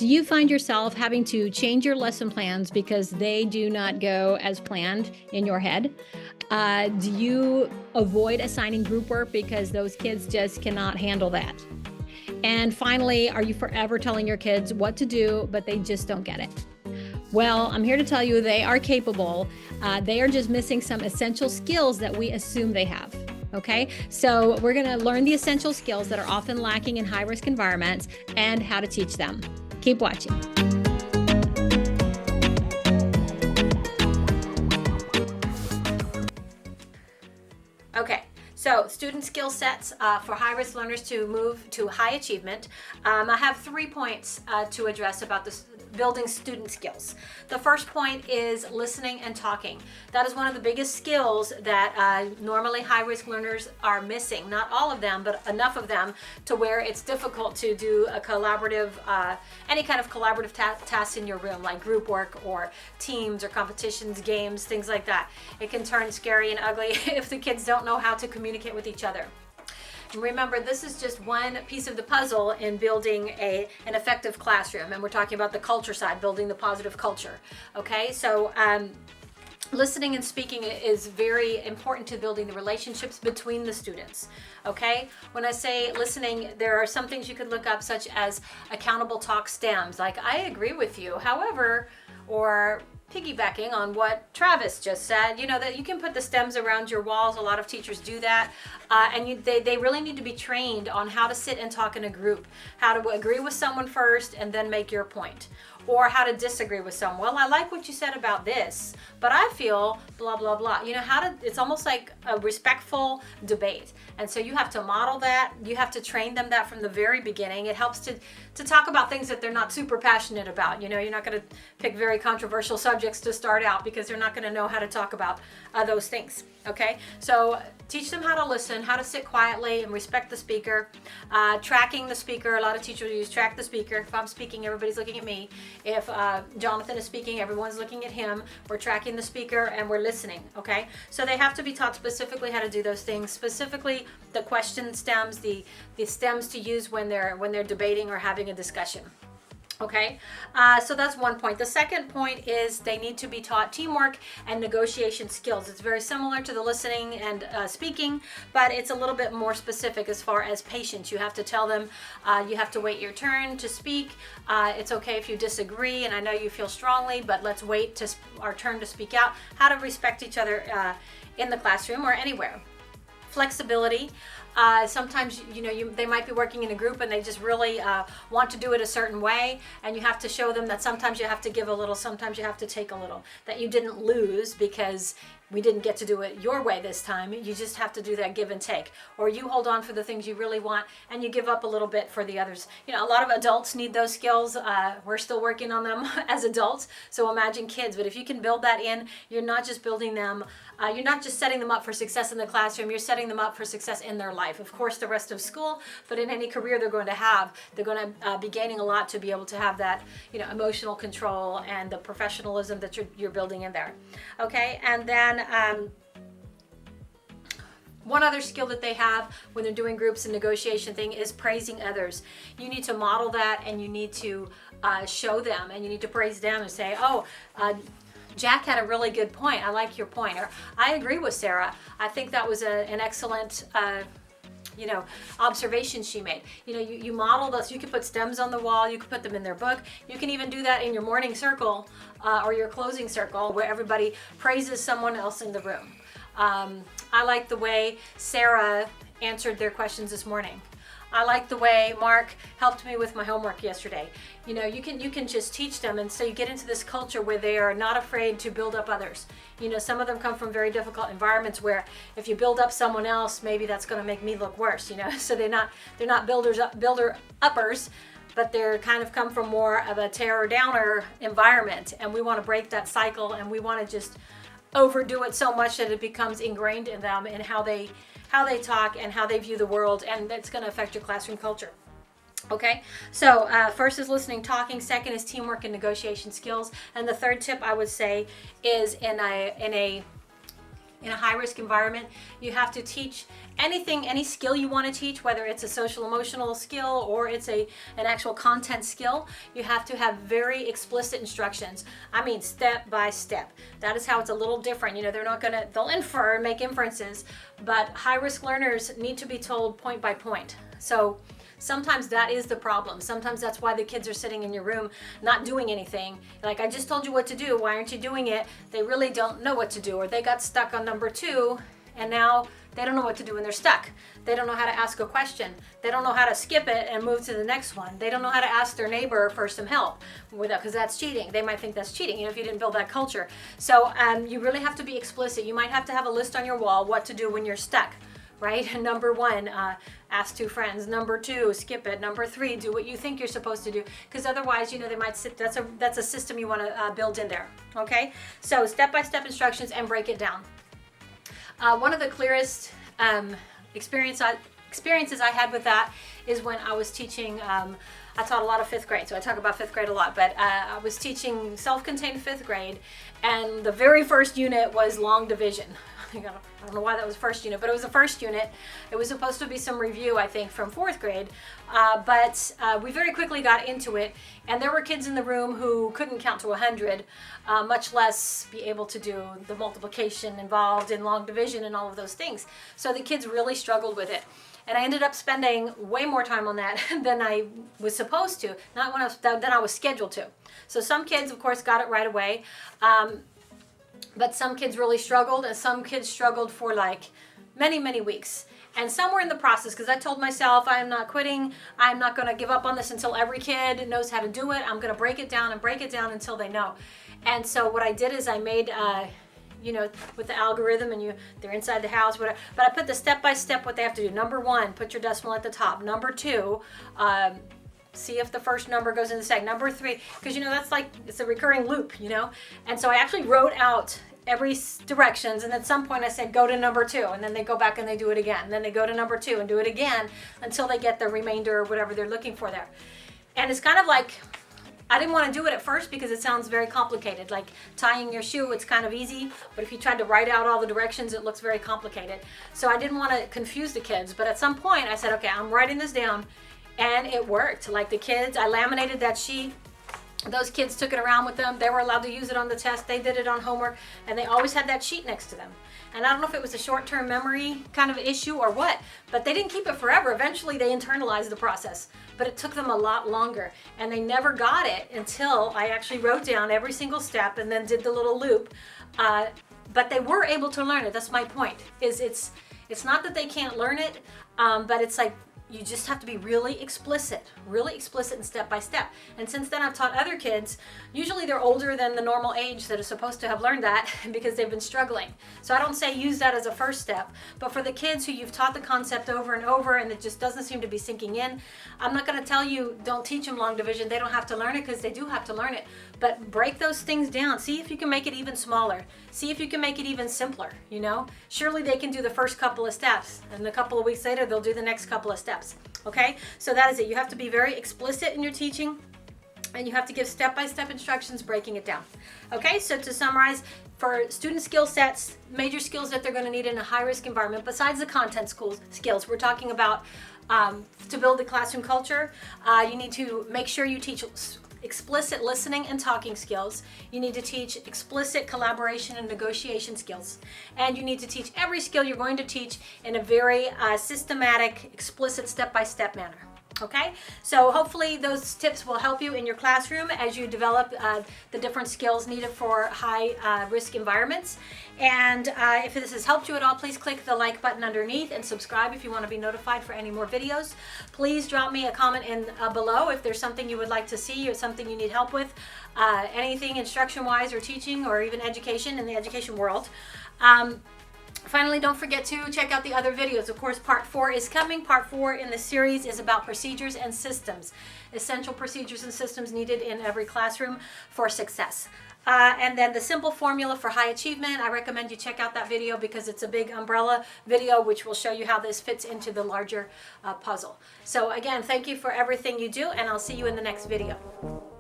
Do you find yourself having to change your lesson plans because they do not go as planned in your head? Do you avoid assigning group work because those kids just cannot handle that? And finally, are you forever telling your kids what to do, but they just don't get it? Well, I'm here to tell you they are capable. They are just missing some essential skills that we assume they have. Okay, so we're going to learn the essential skills that are often lacking in high-risk environments and how to teach them. Keep watching. Okay, so student skill sets for high-risk learners to move to high achievement. I have 3 points to address about this building student skills. The first point is listening and talking. That is one of the biggest skills that normally high-risk learners are missing. Not all of them, but enough of them to where it's difficult to do a collaborative, any kind of collaborative tasks in your room, like group work or teams or competitions, games, things like that. It can turn scary and ugly if the kids don't know how to communicate with each other. Remember, this is just one piece of the puzzle in building an effective classroom, and we're talking about the culture side, building the positive culture. Okay, so listening and speaking is very important to building the relationships between the students. Okay, when I say listening, there are some things you could look up, such as accountable talk stems, like "I agree with you, however," or piggybacking on what Travis just said, you know, that you can put the stems around your walls. A lot of teachers do that. And they really need to be trained on how to sit and talk in a group, how to agree with someone first and then make your point, or how to disagree with someone. Well, I like what you said about this, but I feel blah, blah, blah. You know, it's almost like a respectful debate. And so you have to model that. You have to train them that from the very beginning. It helps to talk about things that they're not super passionate about. You know, you're not going to pick very controversial subjects to start out because they're not going to know how to talk about those things. Okay, so teach them how to listen, how to sit quietly and respect the speaker. Tracking the speaker. A lot of teachers use track the speaker. If I'm speaking, everybody's looking at me. If Jonathan is speaking, everyone's looking at him. We're tracking the speaker and we're listening. Okay, so they have to be taught specifically how to do those things. Specifically, the question stems, the stems to use when they're debating or having a discussion. Okay, so that's one point. The second point is they need to be taught teamwork and negotiation skills. It's very similar to the listening and speaking, but it's a little bit more specific as far as patience. You have to tell them you have to wait your turn to speak. It's okay if you disagree, and I know you feel strongly, but let's wait to our turn to speak out. How to respect each other in the classroom or anywhere. Flexibility. Sometimes, you know, they might be working in a group and they just really want to do it a certain way, and you have to show them that sometimes you have to give a little, sometimes you have to take a little, that you didn't lose because we didn't get to do it your way this time. You just have to do that give and take, or you hold on for the things you really want and you give up a little bit for the others. You know, a lot of adults need those skills. We're still working on them as adults, so imagine kids. But if you can build that in, you're not just building them, you're not just setting them up for success in the classroom, you're setting them up for success in their life. Of course, the rest of school, but in any career they're going to have, they're going to be gaining a lot to be able to have that, you know, emotional control and the professionalism that you're building in there. Okay, and then one other skill that they have when they're doing groups and negotiation thing is praising others. You need to model that, and you need to show them, and you need to praise them and say, oh, Jack had a really good point. I like your point. Or I agree with Sarah. I think that was an excellent you know, observation she made. You know, you model those. You can put stems on the wall. You can put them in their book. You can even do that in your morning circle or your closing circle, where everybody praises someone else in the room. I like the way Sarah answered their questions this morning. I like the way Mark helped me with my homework yesterday. You know, you can just teach them, and so you get into this culture where they are not afraid to build up others. You know, some of them come from very difficult environments where if you build up someone else, maybe that's going to make me look worse. You know, so they're not builder uppers, but they're kind of come from more of a tear downer environment, and we want to break that cycle, and we want to just overdo it so much that it becomes ingrained in them and how they talk and how they view the world, and that's going to affect your classroom culture. Okay, so first is listening, talking. Second is teamwork and negotiation skills, and the third tip I would say is in a in a high-risk environment. You have to teach anything, any skill you want to teach, whether it's a social emotional skill or it's an actual content skill. You have to have very explicit instructions. I mean, step by step. That is how it's a little different. You know, they'll infer, make inferences, but high-risk learners need to be told point by point. So sometimes that is the problem. Sometimes that's why the kids are sitting in your room not doing anything. Like, I just told you what to do, why aren't you doing it? They really don't know what to do, or they got stuck on number 2 and now they don't know what to do when they're stuck. They don't know how to ask a question. They don't know how to skip it and move to the next one. They don't know how to ask their neighbor for some help, because that's cheating. They might think that's cheating, you know, if you didn't build that culture. So you really have to be explicit. You might have to have a list on your wall what to do when you're stuck. Right? Number 1, ask 2 friends. Number 2, skip it. Number 3, do what you think you're supposed to do. Because otherwise, you know, they might sit. That's a system you want to build in there. Okay? So step-by-step instructions and break it down. One of the clearest experiences I had with that is when I was teaching. I taught a lot of 5th grade, so I talk about 5th grade a lot. But I was teaching self-contained 5th grade, and the very first unit was long division. I don't know why that was first unit, but it was the first unit. It was supposed to be some review, I think, from 4th grade, but we very quickly got into it, and there were kids in the room who couldn't count to 100, much less be able to do the multiplication involved in long division and all of those things. So the kids really struggled with it. And I ended up spending way more time on that than I was supposed to, than I was scheduled to. So some kids, of course, got it right away. But some kids really struggled, and some kids struggled for like many, many weeks. And some were in the process, because I told myself, I am not quitting. I'm not going to give up on this until every kid knows how to do it. I'm going to break it down and break it down until they know. And so what I did is I made, you know, with the algorithm, and they're inside the house, whatever. But I put the step-by-step what they have to do. Number 1, put your decimal at the top. Number 2, see if the first number goes in the second. Number 3, because, you know, that's like, it's a recurring loop, you know. And so I actually wrote out every directions, and at some point I said, go to number 2, and then they go back and they do it again. And then they go to number 2 and do it again until they get the remainder or whatever they're looking for there. And it's kind of like, I didn't want to do it at first because it sounds very complicated. Like tying your shoe, it's kind of easy, but if you tried to write out all the directions, it looks very complicated. So I didn't want to confuse the kids, but at some point I said, okay, I'm writing this down, and it worked. Like the kids, I laminated that sheet. Those kids took it around with them. They were allowed to use it on the test. They did it on homework, and they always had that sheet next to them. And I don't know if it was a short-term memory kind of issue or what, but they didn't keep it forever. Eventually, they internalized the process, but it took them a lot longer, and they never got it until I actually wrote down every single step and then did the little loop. But they were able to learn it. That's my point. It's not that they can't learn it, but it's like, you just have to be really explicit and step by step. And since then I've taught other kids, usually they're older than the normal age that is supposed to have learned that because they've been struggling. So I don't say use that as a first step, but for the kids who you've taught the concept over and over and it just doesn't seem to be sinking in, I'm not going to tell you don't teach them long division. They don't have to learn it, because they do have to learn it. But break those things down. See if you can make it even smaller. See if you can make it even simpler, you know? Surely they can do the first couple of steps, and a couple of weeks later they'll do the next couple of steps. Okay? So that is it. You have to be very explicit in your teaching, and you have to give step-by-step instructions breaking it down. Okay? So to summarize, for student skill sets, major skills that they're going to need in a high-risk environment, besides the content skills, we're talking about to build the classroom culture, you need to make sure you teach explicit listening and talking skills. You need to teach explicit collaboration and negotiation skills. And you need to teach every skill you're going to teach in a very systematic, explicit, step-by-step manner. Okay, so hopefully those tips will help you in your classroom as you develop the different skills needed for high risk environments. And if this has helped you at all, please click the like button underneath and subscribe if you want to be notified for any more videos. Please drop me a comment in below if there's something you would like to see or something you need help with, anything instruction wise or teaching or even education in the education world. Finally, don't forget to check out the other videos. Of course, part 4 is coming. Part 4 in the series is about procedures and systems. Essential procedures and systems needed in every classroom for success. And then the simple formula for high achievement, I recommend you check out that video because it's a big umbrella video which will show you how this fits into the larger puzzle. So again, thank you for everything you do, and I'll see you in the next video.